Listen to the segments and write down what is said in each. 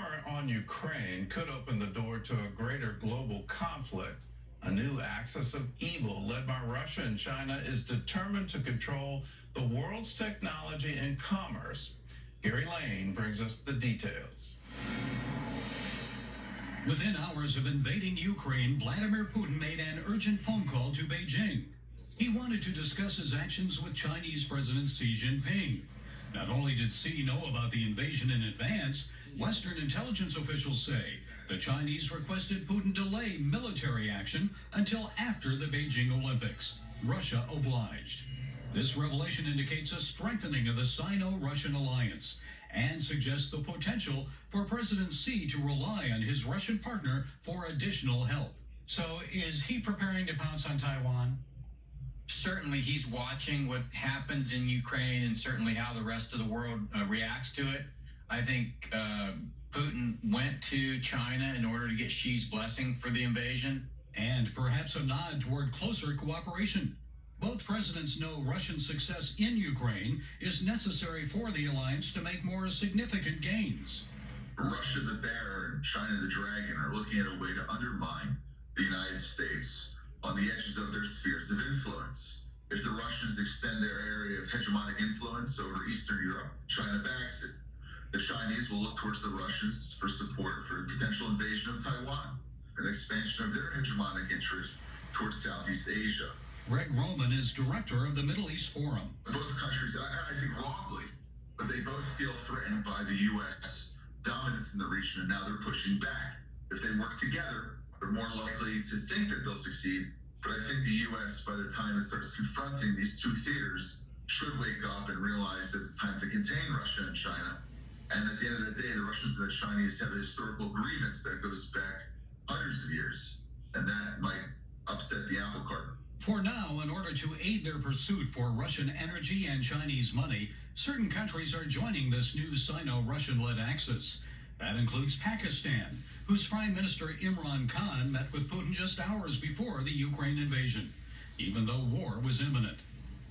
war on Ukraine could open the door to a greater global conflict. A new axis of evil led by Russia and China is determined to control the world's technology and commerce. Gary Lane brings us the details. Within hours of invading Ukraine, Vladimir Putin made an urgent phone call to Beijing. He wanted to discuss his actions with Chinese President Xi Jinping. Not only did Xi know about the invasion in advance, Western intelligence officials say the Chinese requested Putin delay military action until after the Beijing Olympics. Russia obliged. This revelation indicates a strengthening of the Sino-Russian alliance and suggests the potential for President Xi to rely on his Russian partner for additional help. So is he preparing to pounce on Taiwan? Certainly he's watching what happens in Ukraine and certainly how the rest of the world reacts to it. I think Putin went to China in order to get Xi's blessing for the invasion. And perhaps a nod toward closer cooperation. Both presidents know Russian success in Ukraine is necessary for the alliance to make more significant gains. Russia the bear and China the dragon are looking at a way to undermine the United States on the edges of their spheres of influence. If the Russians extend their area of hegemonic influence over Eastern Europe, China backs it. The Chinese will look towards the Russians for support for a potential invasion of Taiwan, an expansion of their hegemonic interests towards Southeast Asia. Greg Roman is director of the Middle East Forum. Both countries, I think wrongly, but they both feel threatened by the U.S. dominance in the region, and now they're pushing back. If they work together, they're more likely to think that they'll succeed. But I think the U.S., by the time it starts confronting these two theaters, should wake up and realize that it's time to contain Russia and China. And at the end of the day, the Russians and the Chinese have a historical grievance that goes back hundreds of years, and that might upset the apple cart. For now, in order to aid their pursuit for Russian energy and Chinese money, certain countries are joining this new Sino-Russian-led axis. That includes Pakistan, whose Prime Minister Imran Khan met with Putin just hours before the Ukraine invasion, even though war was imminent.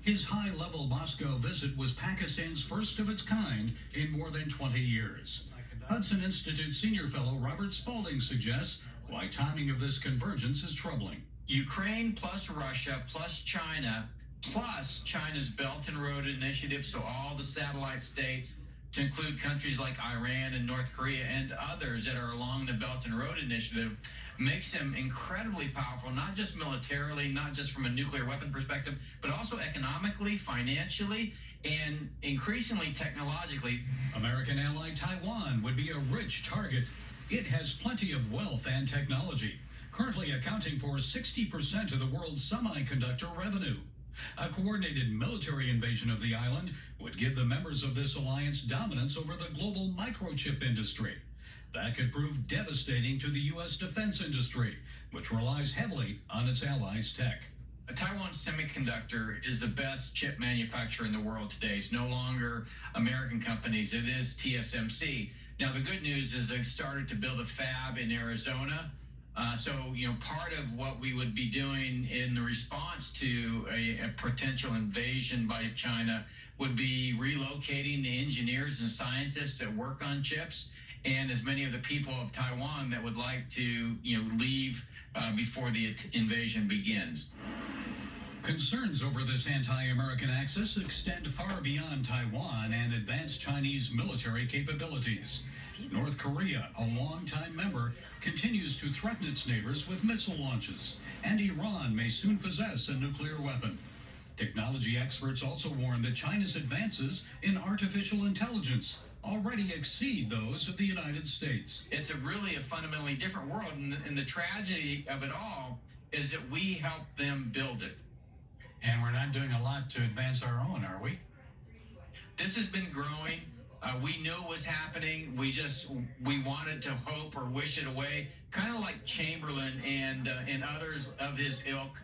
His high-level Moscow visit was Pakistan's first of its kind in more than 20 years. Hudson Institute senior fellow Robert Spalding suggests why timing of this convergence is troubling. Ukraine plus Russia plus China plus China's Belt and Road Initiative, so all the satellite states, to include countries like Iran and North Korea and others that are along the Belt and Road Initiative, makes them incredibly powerful, not just militarily, not just from a nuclear weapon perspective, but also economically, financially, and increasingly technologically. American ally Taiwan would be a rich target. It has plenty of wealth and technology, currently accounting for 60% of the world's semiconductor revenue. A coordinated military invasion of the island would give the members of this alliance dominance over the global microchip industry. That could prove devastating to the U.S. defense industry, which relies heavily on its allies' tech. Taiwan Semiconductor is the best chip manufacturer in the world today. It's no longer American companies. It is TSMC. Now, the good news is they've started to build a fab in Arizona. So, part of what we would be doing in the response to a potential invasion by China would be relocating the engineers and scientists that work on chips, and as many of the people of Taiwan that would like to, leave before the invasion begins. Concerns over this anti-American axis extend far beyond Taiwan and advanced Chinese military capabilities. North Korea, a longtime member, continues to threaten its neighbors with missile launches, and Iran may soon possess a nuclear weapon. Technology experts also warn that China's advances in artificial intelligence already exceed those of the United States. It's really a fundamentally different world, and the tragedy of it all is that we helped them build it. And we're not doing a lot to advance our own, are we? This has been growing. We knew it was happening. We wanted to hope or wish it away, kind of like Chamberlain and others of his ilk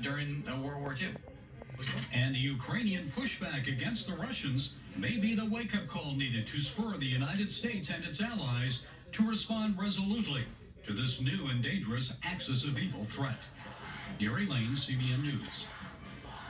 during World War II. And the Ukrainian pushback against the Russians may be the wake-up call needed to spur the United States and its allies to respond resolutely to this new and dangerous axis of evil threat. Gary Lane, CBN News.